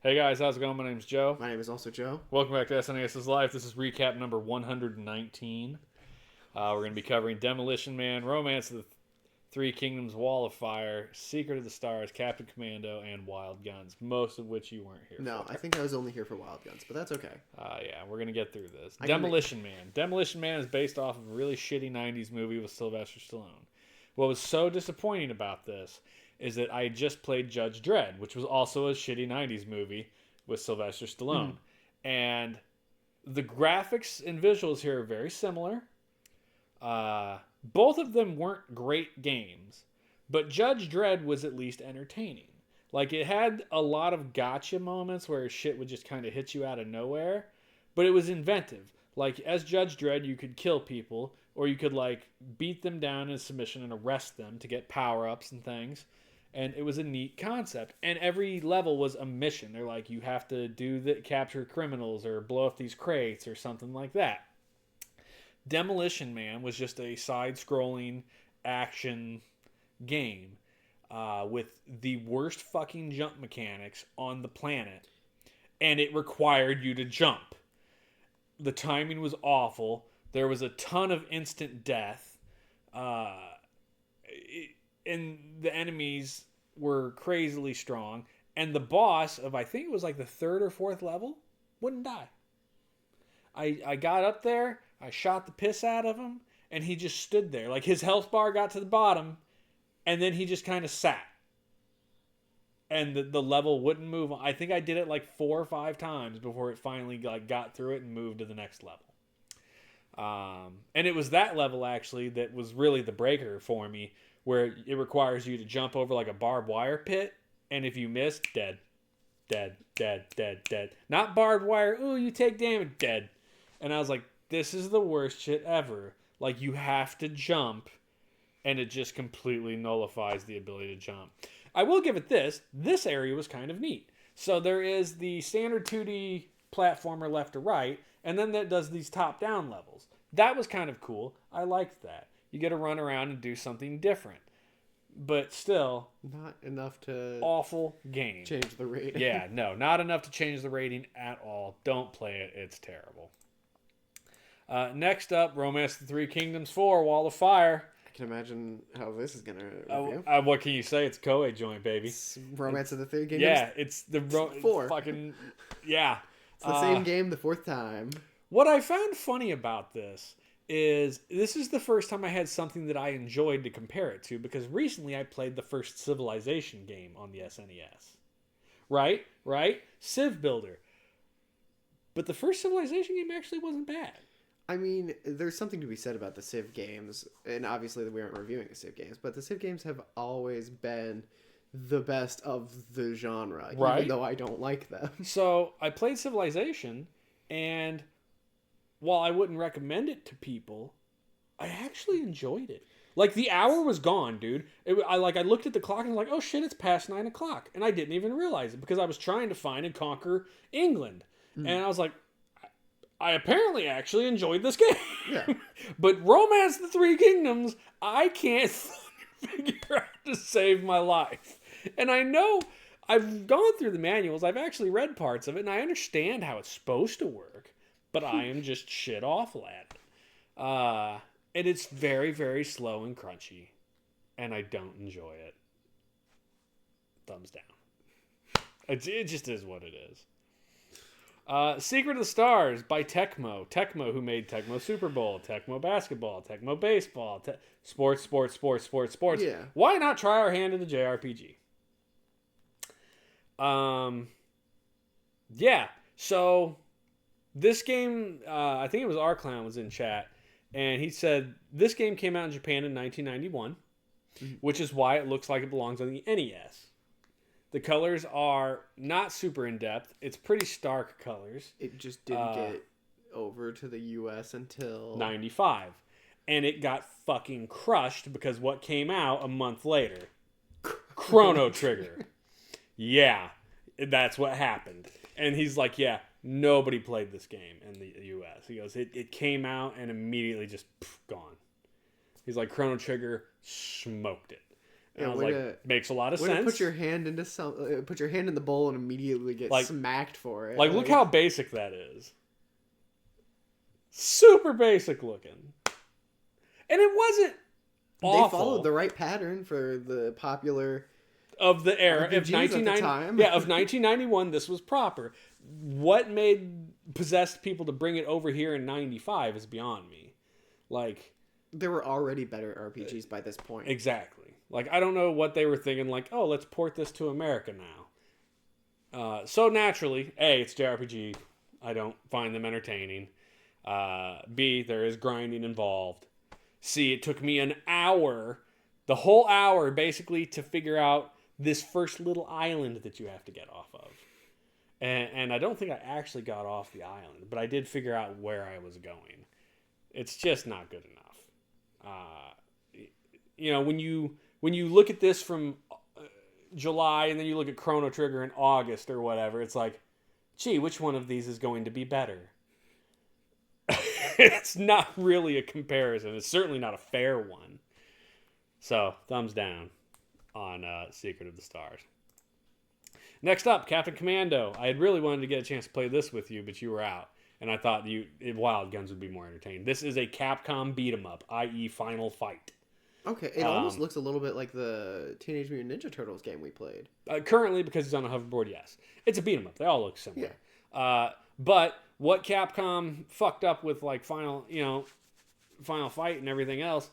Hey guys, how's it going? My name's Joe. My name is also Joe. Welcome back to SNES's Life. This is recap number 119. We're going to be covering Demolition Man, Romance of the Three Kingdoms, Wall of Fire, Secret of the Stars, Captain Commando, and Wild Guns, most of which you weren't here No, for. I think I was only here for Wild Guns, but that's okay. Yeah, we're going to get through this. Demolition Man. Demolition Man is based off of a really shitty 90s movie with Sylvester Stallone. What was so disappointing about this is that I had just played Judge Dredd, which was also a shitty 90s movie with Sylvester Stallone. And the graphics and visuals here are very similar. Both of them weren't great games, but Judge Dredd was at least entertaining. Like, it had a lot of gotcha moments where shit would just kind of hit you out of nowhere, but it was inventive. Like, as Judge Dredd, you could kill people, or you could, like, beat them down in submission and arrest them to get power-ups and things. And it was a neat concept. And every level was a mission. They're like, you have to capture criminals or blow up these crates or something like that. Demolition Man was just a side-scrolling action game with the worst fucking jump mechanics on the planet. And it required you to jump. The timing was awful. There was a ton of instant death. And the enemies were crazily strong. And the boss of, I think it was like the third or fourth level, wouldn't die. I got up there, I shot the piss out of him, and he just stood there. Like, his health bar got to the bottom, and then he just kind of sat. And the level wouldn't move. I think I did it like 4 or 5 times before it finally got through it and moved to the next level. And it was that level, actually, that was really the breaker for me, where it requires you to jump over like a barbed wire pit, and if you miss, dead. Dead, dead, dead, dead. Not barbed wire, ooh, you take damage, dead. And I was like, this is the worst shit ever. Like, you have to jump, and it just completely nullifies the ability to jump. I will give it this. This area was kind of neat. So there is the standard 2D platformer left to right, and then that does these top-down levels. That was kind of cool. I liked that. You get to run around and do something different. But still, not enough to awful game. Change the rating. Yeah, no, not enough to change the rating at all. Don't play it. It's terrible. Next up, Romance of the Three Kingdoms 4, Wall of Fire. I can imagine how this is going to review. What can you say? It's a Koei joint, baby. It's Romance of the Three Kingdoms. Yeah, it's the 4. Fucking, yeah. It's the same game the 4th time. What I found funny about this is the first time I had something that I enjoyed to compare it to, because recently I played the first Civilization game on the SNES. Right? Civ Builder. But the first Civilization game actually wasn't bad. I mean, there's something to be said about the Civ games, and obviously we aren't reviewing the Civ games, but the Civ games have always been the best of the genre, right? Even though I don't like them. So I played Civilization, and while I wouldn't recommend it to people, I actually enjoyed it. Like, the hour was gone, dude. I looked at the clock and was like, oh shit, it's past 9 o'clock. And I didn't even realize it because I was trying to find and conquer England. And I was like, I apparently actually enjoyed this game. Yeah. But Romance of the Three Kingdoms, I can't figure out to save my life. And I know I've gone through the manuals. I've actually read parts of it, and I understand how it's supposed to work. But I am just shit awful at it. And it's very, very slow and crunchy. And I don't enjoy it. Thumbs down. It just is what it is. Secret of the Stars by Tecmo. Tecmo, who made Tecmo Super Bowl, Tecmo Basketball, Tecmo Baseball, sports. Yeah. Why not try our hand in the JRPG? Yeah. So this game, I think it was R-Clown was in chat, and he said this game came out in Japan in 1991, which is why it looks like it belongs on the NES. The colors are not super in-depth. It's pretty stark colors. It just didn't get over to the US until 95. And it got fucking crushed because what came out a month later? Chrono Trigger. Yeah, that's what happened. And he's like, yeah, nobody played this game in the US. He goes, it came out and immediately just gone. He's like, Chrono Trigger smoked it. And Yeah, I was like, makes a lot of way sense. to put your hand into put your hand in the bowl and immediately get smacked for it. Like, look how basic that is. Super basic looking. And it wasn't awful. They followed the right pattern for the popular of the era RPGs of 1990. at the time. Yeah, of 1991. This was proper. What made possessed people to bring it over here in 95 is beyond me. Like, there were already better RPGs by this point. Exactly. Like, I don't know what they were thinking. Like, oh, let's port this to America now. So naturally, A, it's JRPG. I don't find them entertaining. B, there is grinding involved. C, it took me an hour, the whole hour basically, to figure out this first little island that you have to get off of. And I don't think I actually got off the island, but I did figure out where I was going. It's just not good enough. When you look at this from July and then you look at Chrono Trigger in August or whatever, it's like, gee, which one of these is going to be better? It's not really a comparison. It's certainly not a fair one. So, thumbs down on Secret of the Stars. Next up, Captain Commando. I had really wanted to get a chance to play this with you, but you were out. And I thought Wild Guns would be more entertaining. This is a Capcom beat-em-up, i.e. Final Fight. Okay, it almost looks a little bit like the Teenage Mutant Ninja Turtles game we played. Currently, because it's on a hoverboard, yes. It's a beat-em-up. They all look similar. Yeah. But what Capcom fucked up with like Final Fight and everything else,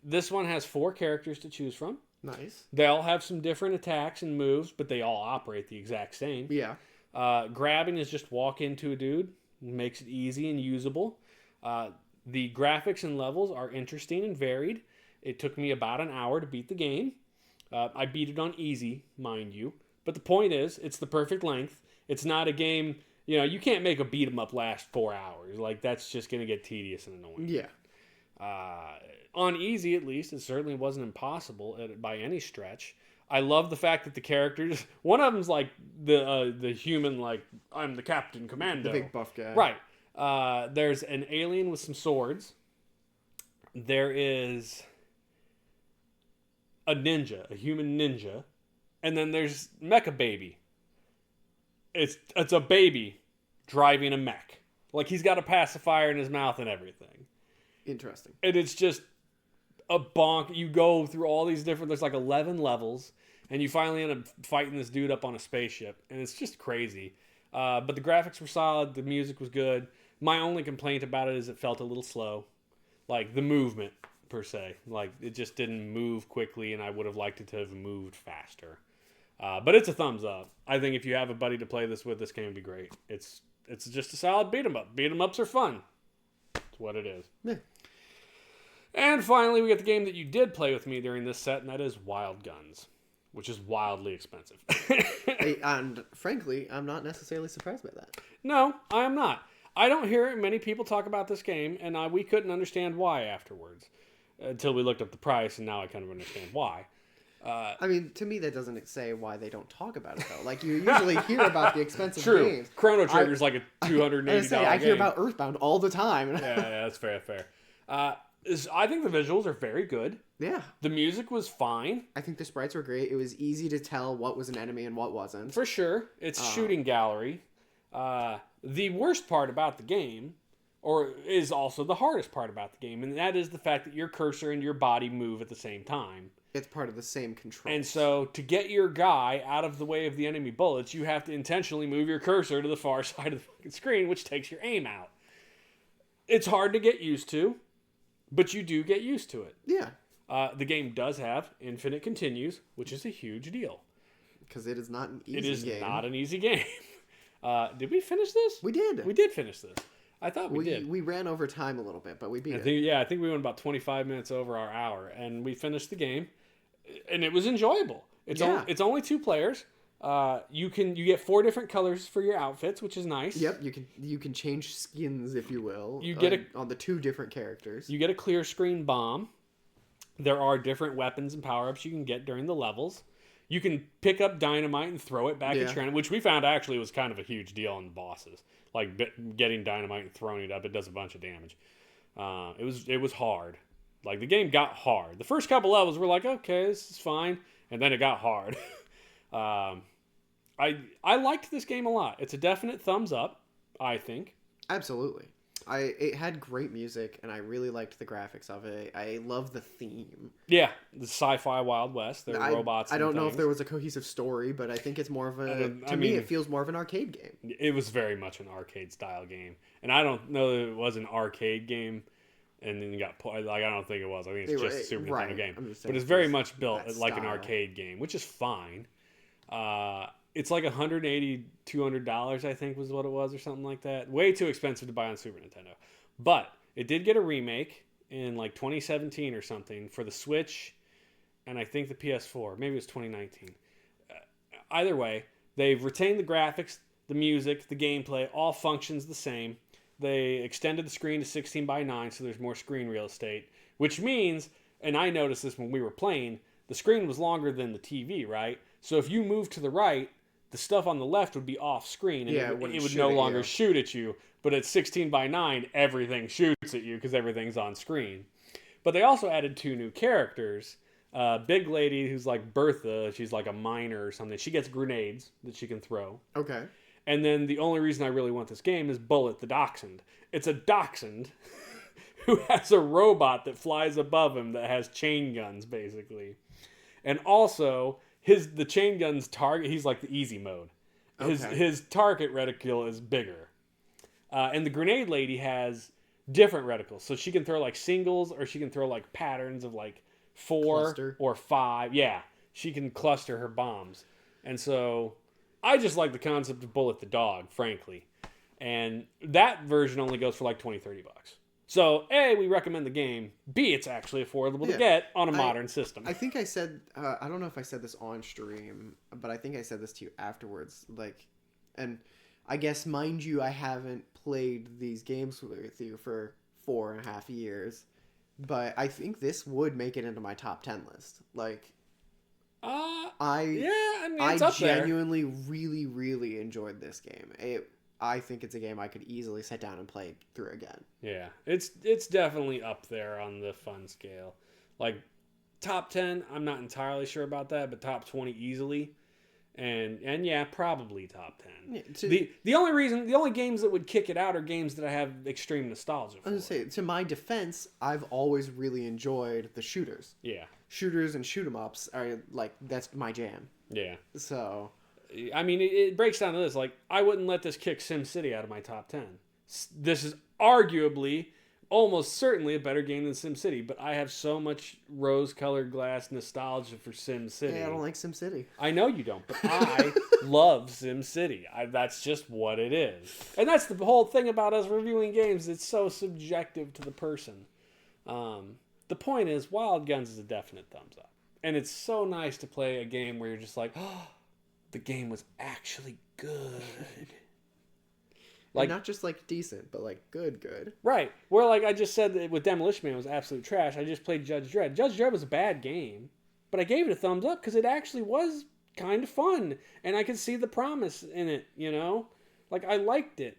this one has 4 characters to choose from. Nice. They all have some different attacks and moves, but they all operate the exact same. Yeah. Grabbing is just walk into a dude. Makes it easy and usable. The graphics and levels are interesting and varied. It took me about an hour to beat the game. I beat it on easy, mind you. But the point is, it's the perfect length. It's not a game, you can't make a beat 'em up last 4 hours. Like, that's just going to get tedious and annoying. Yeah. On easy, at least, it certainly wasn't impossible by any stretch. I love the fact that the characters, one of them's like the human, like, I'm the Captain Commando. The big buff guy. Right. There's an alien with some swords. There is a ninja, a human ninja. And then there's Mecha Baby. It's a baby driving a mech. Like, he's got a pacifier in his mouth and everything. Interesting. And it's just a bonk. You go through all these different, there's like 11 levels, and you finally end up fighting this dude up on a spaceship, and it's just crazy. But the graphics were solid, the music was good. My only complaint about it is it felt a little slow. Like, the movement, per se. Like, it just didn't move quickly, and I would have liked it to have moved faster. But it's a thumbs up. I think if you have a buddy to play this with, this game would be great. It's just a solid beat 'em up. Beat 'em ups are fun. It's what it is. Yeah. And finally, we get the game that you did play with me during this set, and that is Wild Guns, which is wildly expensive. And frankly, I'm not necessarily surprised by that. No, I am not. I don't hear many people talk about this game, and we couldn't understand why afterwards. Until we looked up the price, and now I kind of understand why. I mean, to me, that doesn't say why they don't talk about it, though. Like, you usually hear about the expensive True. games. Chrono Trigger's like a $280 game. I hear about Earthbound all the time. yeah, that's fair. I think the visuals are very good. Yeah. The music was fine. I think the sprites were great. It was easy to tell what was an enemy and what wasn't. For sure. It's shooting gallery. The worst part about the game, is also the hardest part about the game, and that is the fact that your cursor and your body move at the same time. It's part of the same control. And so, to get your guy out of the way of the enemy bullets, you have to intentionally move your cursor to the far side of the fucking screen, which takes your aim out. It's hard to get used to, but you do get used to it. Yeah. The game does have infinite continues, which is a huge deal. Because it is not an easy game. It is not an easy game. Did we finish this? We did. We did finish this. I thought we did. We ran over time a little bit, but we beat it. I think we went about 25 minutes over our hour, and we finished the game, and it was enjoyable. It's only 2 players. You get 4 different colors for your outfits, which is nice. Yep, you can change skins, if you will. You get on the 2 different characters. You get a clear screen bomb. There are different weapons and power-ups you can get during the levels. You can pick up dynamite and throw it back at your enemy, which we found actually was kind of a huge deal on the bosses. Like, getting dynamite and throwing it up, it does a bunch of damage. It was hard. Like, the game got hard. The first couple levels were like, okay, this is fine. And then it got hard. I liked this game a lot. It's a definite thumbs up, I think. Absolutely. It had great music, and I really liked the graphics of it. I love the theme. Yeah, the sci-fi Wild West. There were robots. I don't know things. if there was a cohesive story, but I think it's more of a. To me, it feels more of an arcade game. It was very much an arcade style game, and I don't know that it was an arcade game. And then you got like I don't think it was. I think it's just a Super Nintendo game, but it's very much built like an arcade game, which is fine. It's like $180, $200, I think was what it was, or something like that. Way too expensive to buy on Super Nintendo. But it did get a remake in like 2017 or something for the Switch, and I think the PS4. Maybe it was 2019. Either way, they've retained the graphics, the music, the gameplay, all functions the same. They extended the screen to 16:9, so there's more screen real estate, which means, and I noticed this when we were playing, the screen was longer than the TV, right? So if you move to the right, the stuff on the left would be off screen, and it would no longer shoot at you. But at 16:9, everything shoots at you because everything's on screen. But they also added 2 new characters. Big lady who's like Bertha, she's like a miner or something. She gets grenades that she can throw. Okay. And then the only reason I really want this game is Bullet the Dachshund. It's a dachshund who has a robot that flies above him that has chain guns, basically. And also, the chain gun's target, he's like the easy mode. His target reticule is bigger. And the grenade lady has different reticles. So she can throw like singles, or she can throw like patterns of like 4 or 5. Yeah, she can cluster her bombs. And so I just like the concept of Bullet the dog, frankly. And that version only goes for like $20-$30. So, A, we recommend the game. B, it's actually affordable to get on a modern system. I think I said, I don't know if I said this on stream, but I think I said this to you afterwards. Like, and I guess, mind you, I haven't played these games with you for 4.5 years, but I think this would make it into my top 10 list. Like, I genuinely really, really enjoyed this game. I think it's a game I could easily sit down and play through again. Yeah, it's definitely up there on the fun scale. Like, top 10, I'm not entirely sure about that, but top 20 easily. And yeah, probably top 10. Yeah, the only games that would kick it out are games that I have extreme nostalgia for. I was going to say, to my defense, I've always really enjoyed the shooters. Yeah. Shooters and shoot 'em ups are like, that's my jam. Yeah. So, I mean, it breaks down to this. Like, I wouldn't let this kick SimCity out of my top 10. This is arguably, almost certainly a better game than SimCity, but I have so much rose-colored glass nostalgia for SimCity. Hey, I don't like SimCity. I know you don't, but I love SimCity. That's just what it is. And that's the whole thing about us reviewing games. It's so subjective to the person. The point is, Wild Guns is a definite thumbs up. And it's so nice to play a game where you're just like, oh, the game was actually good. Like, not just like decent, but like good. Right. Where like I just said that with Demolition Man it was absolute trash. I just played Judge Dredd. Judge Dredd was a bad game, but I gave it a thumbs up because it actually was kind of fun, and I could see the promise in it. You know, like I liked it.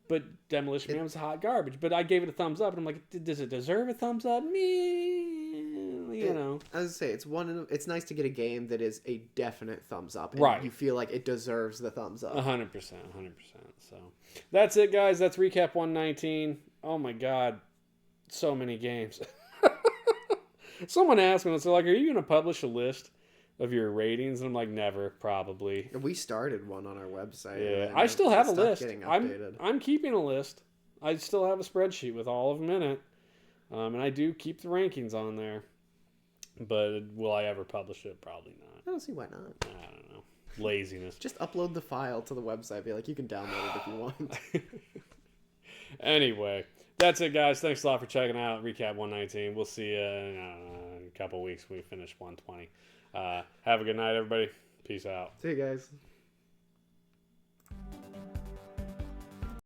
But Demolition Man was hot garbage. But I gave it a thumbs up, and I'm like, does it deserve a thumbs up? You know. I was gonna say it's nice to get a game that is a definite thumbs up, and right? You feel like it deserves the thumbs up. 100%. So that's it, guys. That's recap 119. Oh my god, so many games. Someone asked me, they're like, "Are you gonna publish a list of your ratings?" And I'm like, never, probably. We started one on our website. Yeah, I still have a list. I'm keeping a list. I still have a spreadsheet with all of them in it, and I do keep the rankings on there. But will I ever publish it? Probably not. I don't see why not. I don't know. Laziness. Just upload the file to the website. Be like, you can download it if you want. Anyway, that's it, guys. Thanks a lot for checking out Recap 119. We'll see you in a couple weeks when we finish 120. Have a good night, everybody. Peace out. See you guys.